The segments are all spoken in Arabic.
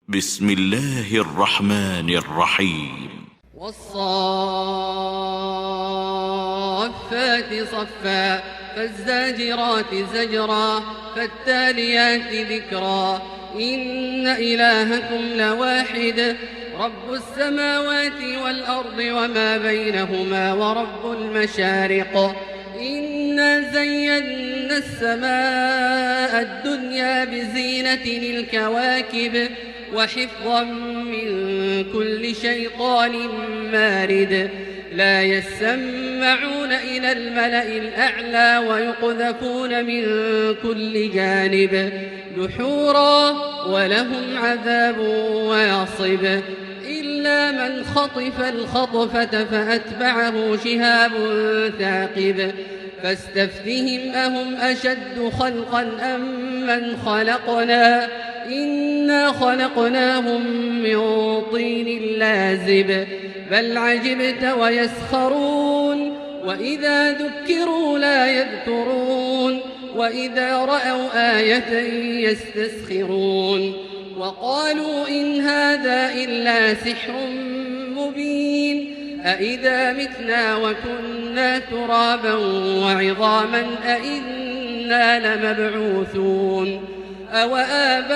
بسم الله الرحمن الرحيم. والصافات صفا فالزاجرات زجرا فالتاليات ذكرا إن إلهكم لواحد رب السماوات والأرض وما بينهما ورب المشارق إنا زينا السماء الدنيا بزينة الكواكب وحفظا من كل شيطان مارد لا يسمعون إلى الملأ الأعلى ويقذفون من كل جانب دحورا ولهم عذاب واصب إلا من خطف الخطفة فأتبعه شهاب ثاقب فاستفتهم أهم أشد خلقا أم من خلقنا إنا خلقناهم من طين لازب بل عجبت ويسخرون وإذا ذكروا لا يذكرون وإذا رأوا آية يستسخرون وقالوا إن هذا إلا سحر مبين أإذا متنا وكنا ترابا وعظاما أإنا لمبعوثون أو آباؤنا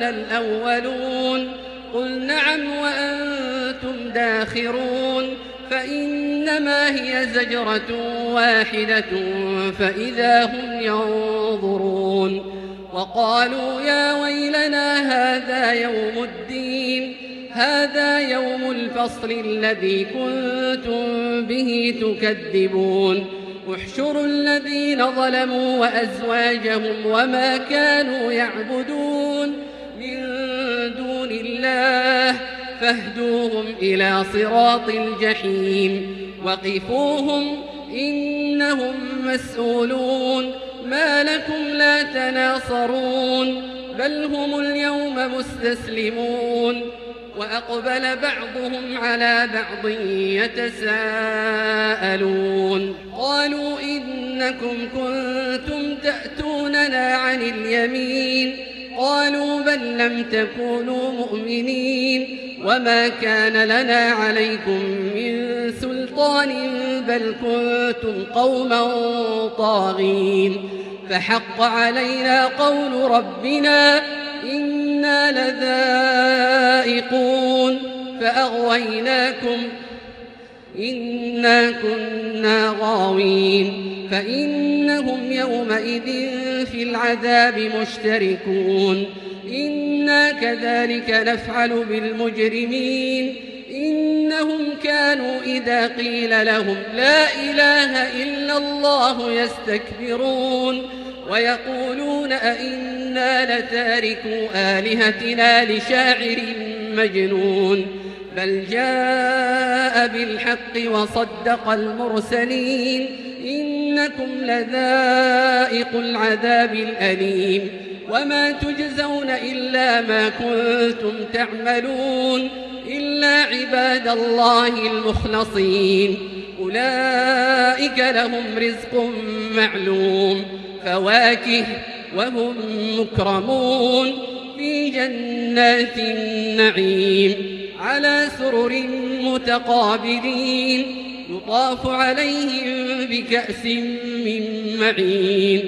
الأولون قل نعم وأنتم داخرون فإنما هي زجرة واحدة فإذا هم ينظرون وقالوا يا ويلنا هذا يوم الدين هذا يوم الفصل الذي كنتم به تكذبون احشروا الذين ظلموا وأزواجهم وما كانوا يعبدون من دون الله فاهدوهم إلى صراط الجحيم وقفوهم إنهم مسؤولون ما لكم لا تناصرون بل هم اليوم مستسلمون وأقبل بعضهم على بعض يتساءلون قالوا إنكم كنتم تأتوننا عن اليمين قالوا بل لم تكونوا مؤمنين وما كان لنا عليكم من سلطان بل كنتم قوما طاغين فحق علينا قول ربنا إنا لذائقون فأغويناكم إنا كنا غاوين فإنهم يومئذ في العذاب مشتركون إنا كذلك نفعل بالمجرمين إنهم كانوا إذا قيل لهم لا إله إلا الله يستكبرون ويقولون أئنا لتاركو آلهتنا لشاعر مجنون بل جاء بالحق وصدق المرسلين إنكم لذائق العذاب الأليم وما تجزون إلا ما كنتم تعملون إلا عباد الله المخلصين أولئك لهم رزق معلوم فواكه وهم مكرمون في جنات النعيم على سرر متقابلين يطاف عليهم بكأس من معين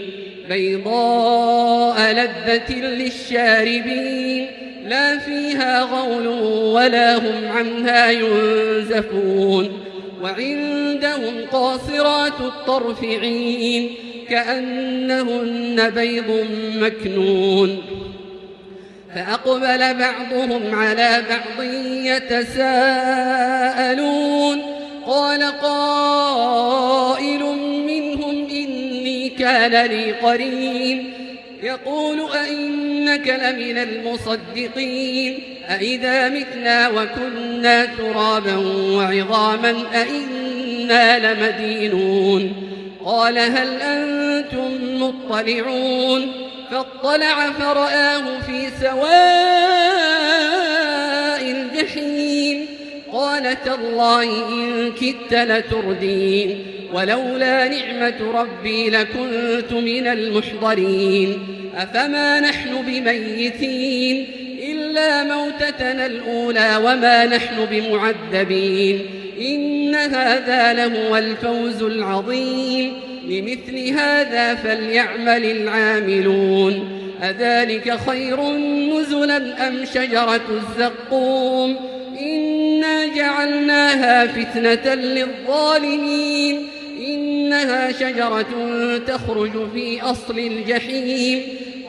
بيضاء لذة للشاربين لا فيها غول ولا هم عنها ينزفون وعندهم قاصرات الطرف عين كأنهن بيض مكنون فأقبل بعضهم على بعض يتساءلون قال قائل منهم إني كان لي قرين يقول أئنك لمن المصدقين أئذا متنا وكنا ترابا وعظاما أئنا لمدينون قال هل أنتم مطلعون فاطلع فرآه في سواء الجحيم قال تالله إن كدت لتردين ولولا نعمة ربي لكنت من المحضرين أفما نحن بميتين إلا موتتنا الأولى وما نحن بمعذبين إن هذا لهو الفوز العظيم لمثل هذا فليعمل العاملون أذلك خير نزلا أم شجرة الزقوم إنا جعلناها فتنة للظالمين إنها شجرة تخرج في أصل الجحيم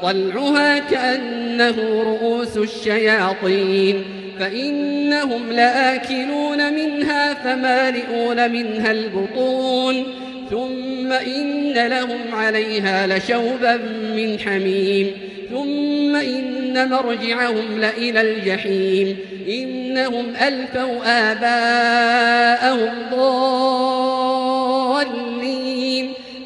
طلعها كأنه رؤوس الشياطين فإنهم لآكلون منها فمالئون منها البطون ثم إن لهم عليها لشوبا من حميم ثم إن مرجعهم لإلى الجحيم إنهم ألفوا آباءهم ضالين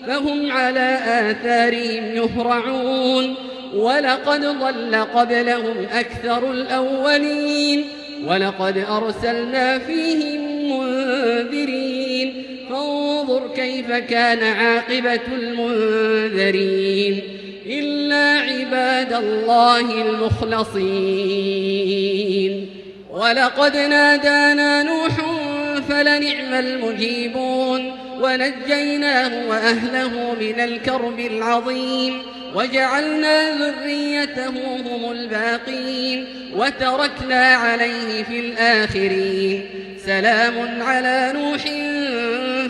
فهم على آثارهم يهرعون ولقد ضل قبلهم أكثر الأولين ولقد أرسلنا فيهم منذرين فانظر كيف كان عاقبة المنذرين إلا عباد الله المخلصين ولقد نادانا نوح فلنعم المجيبون ونجيناه وأهله من الكرب العظيم وجعلنا ذريته هم الباقين وتركنا عليه في الآخرين سلام على نوح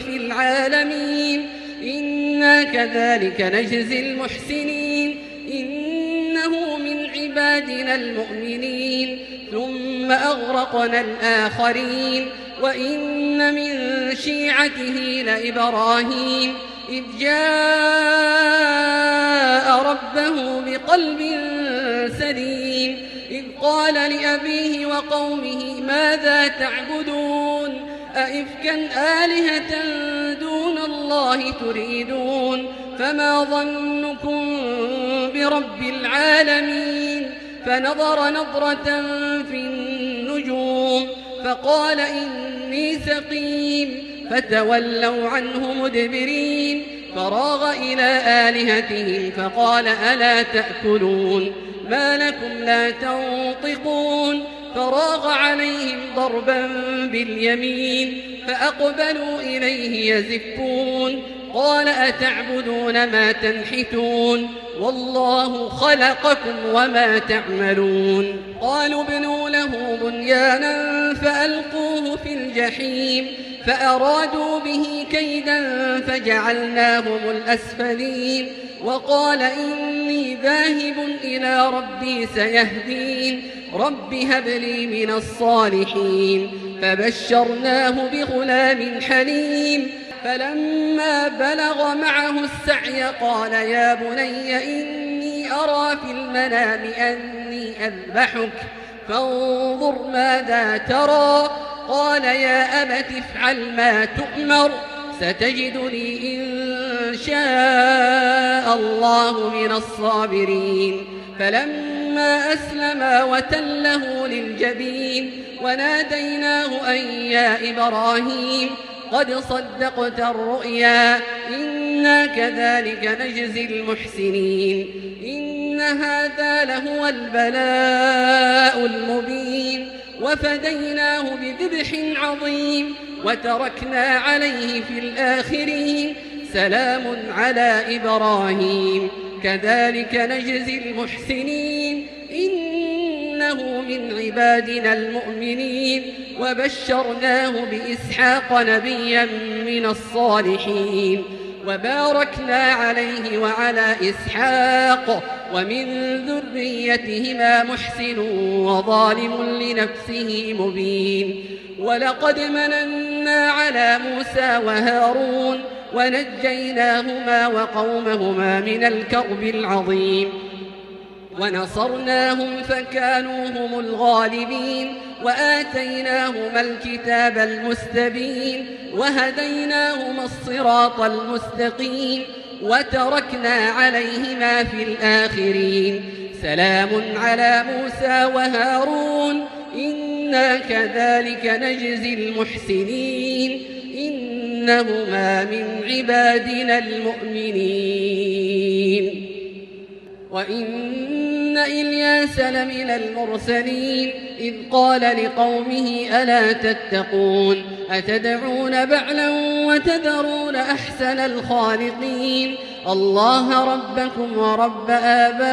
في العالمين إنا كذلك نجزي المحسنين إنه من عبادنا المؤمنين ثم أغرقنا الآخرين وإن من شيعته لإبراهيم إذ جاء ربه بقلب سليم إذ قال لأبيه وقومه ماذا تعبدون أئفكا آلهة دون الله تريدون فما ظنكم برب العالمين فنظر نظرة في النجوم فقال إني سقيم فتولوا عنه مدبرين فراغ إلى آلهتهم فقال ألا تأكلون ما لكم لا تنطقون فراغ عليهم ضربا باليمين فأقبلوا إليه يزفون قال أتعبدون ما تنحتون والله خلقكم وما تعملون قالوا ابنوا له بنيانا فألقوه في الجحيم فأرادوا به كيدا فجعلناهم الأسفلين وقال إني ذاهب إلى ربي سيهدين رب هب لي من الصالحين فبشرناه بغلام حليم فلما بلغ معه السعي قال يا بني إني أرى في المنام أني أذبحك فانظر ماذا ترى قال يا أبت افعل ما تؤمر ستجدني إن شاء الله من الصابرين فلما أسلما وتله للجبين وناديناه أن يا إبراهيم قد صدقت الرؤيا إنا كذلك نجزي المحسنين إن هذا لهو البلاء المبين وفديناه بذبح عظيم وتركنا عليه في الآخرين سلام على إبراهيم كذلك نجزي المحسنين إنه من عبادنا المؤمنين وبشرناه بإسحاق نبيا من الصالحين وباركنا عليه وعلى إسحاق ومن ذريتهما محسن وظالم لنفسه مبين ولقد مننا على موسى وهارون ونجيناهما وقومهما من الكرب العظيم ونصرناهم فكانوا هم الغالبين وآتيناهما الكتاب المستبين وهديناهما الصراط المستقيم وتركنا عليهما في الآخرين سلام على موسى وهارون إنا كذلك نجزي المحسنين إنهما من عبادنا المؤمنين وإن إلياس لمن المرسلين إذ قال لقومه ألا تتقون أتدعون بعلا وتذرون أحسن الخالقين الله ربكم ورب آبائكم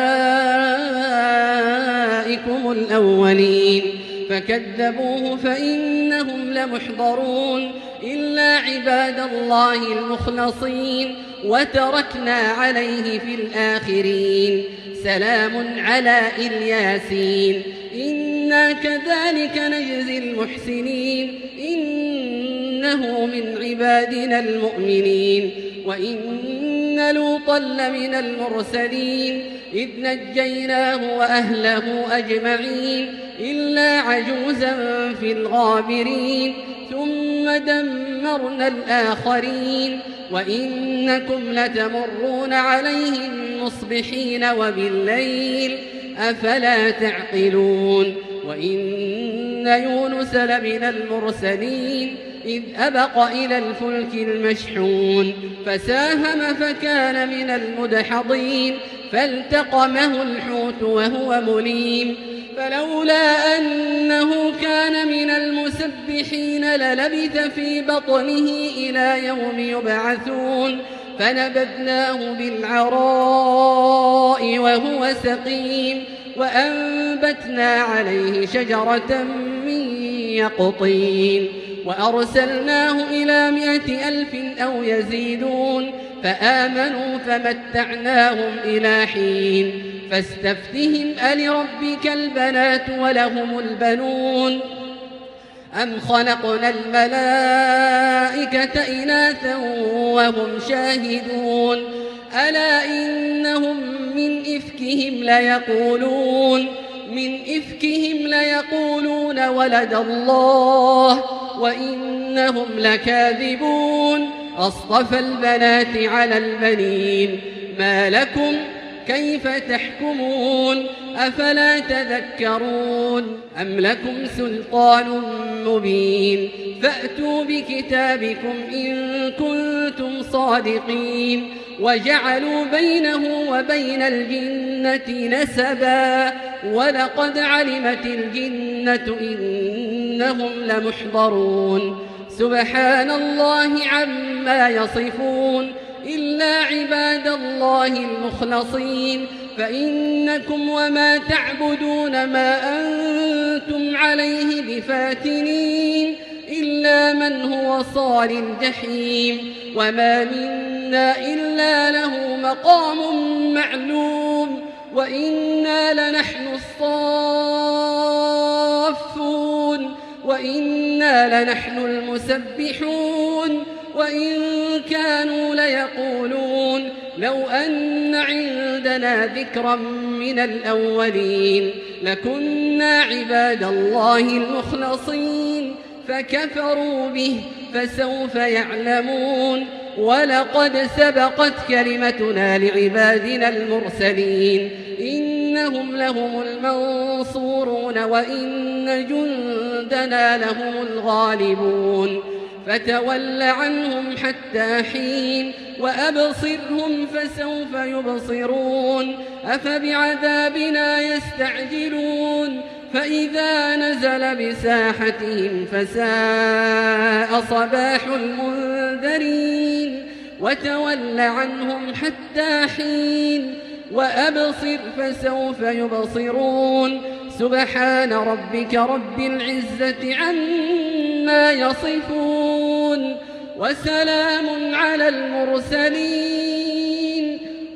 الأولين فكذبوه فإنهم لمحضرون إلا عباد الله المخلصين وتركنا عليه في الآخرين سلام على إلياسين إنا كذلك نجزي المحسنين إنه من عبادنا المؤمنين وإن لوطا لمن المرسلين إذ نجيناه وأهله أجمعين إلا عجوزا في الغابرين ثم دمرنا الآخرين وإنكم لتمرون عليهم مصبحين وبالليل أفلا تعقلون وإن يونس لمن المرسلين إذ أبق إلى الفلك المشحون فساهم فكان من المدحضين فالتقمه الحوت وهو مليم فلولا أنه كان من المسبحين للبث في بطنه إلى يوم يبعثون فنبذناه بالعراء وهو سقيم وأنبتنا عليه شجرة من يقطين وأرسلناه إلى 100,000 أو يزيدون فآمنوا فمتعناهم إلى حين فاستفتهم ألربك البنات ولهم البنون أم خلقنا الملائكة إناثا وهم شاهدون ألا إنهم من إفكهم ليقولون ولد الله وإنهم لكاذبون أصطفى البنات على البنين ما لكم كيف تحكمون أفلا تذكرون أم لكم سلطان مبين فأتوا بكتابكم إن كنتم صادقين وجعلوا بينه وبين الجنة نسبا ولقد علمت الجنة إنهم لمحضرون سبحان الله عما يصفون إلا عباد الله المخلصين فإنكم وما تعبدون ما أنتم عليه بفاتنين إلا من هو صال الجحيم وما منا إلا له مقام معلوم وإنا لنحن الصافون وإنا لنحن المسبحون وإن كانوا ليقولون لو أن عندنا ذكرا من الأولين لكنا عباد الله المخلصين فكفروا به فسوف يعلمون ولقد سبقت كلمتنا لعبادنا المرسلين إنهم لهم المنصورون وإن جندنا لهم الغالبون فتول عنهم حتى حين وأبصرهم فسوف يبصرون أفبعذابنا يستعجلون فإذا نزل بساحتهم فساء صباح المنذرين وتول عنهم حتى حين وأبصر فسوف يبصرون سبحان ربك رب العزة عما يصفون وسلام على المرسلين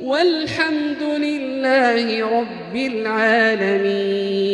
والحمد لله رب العالمين.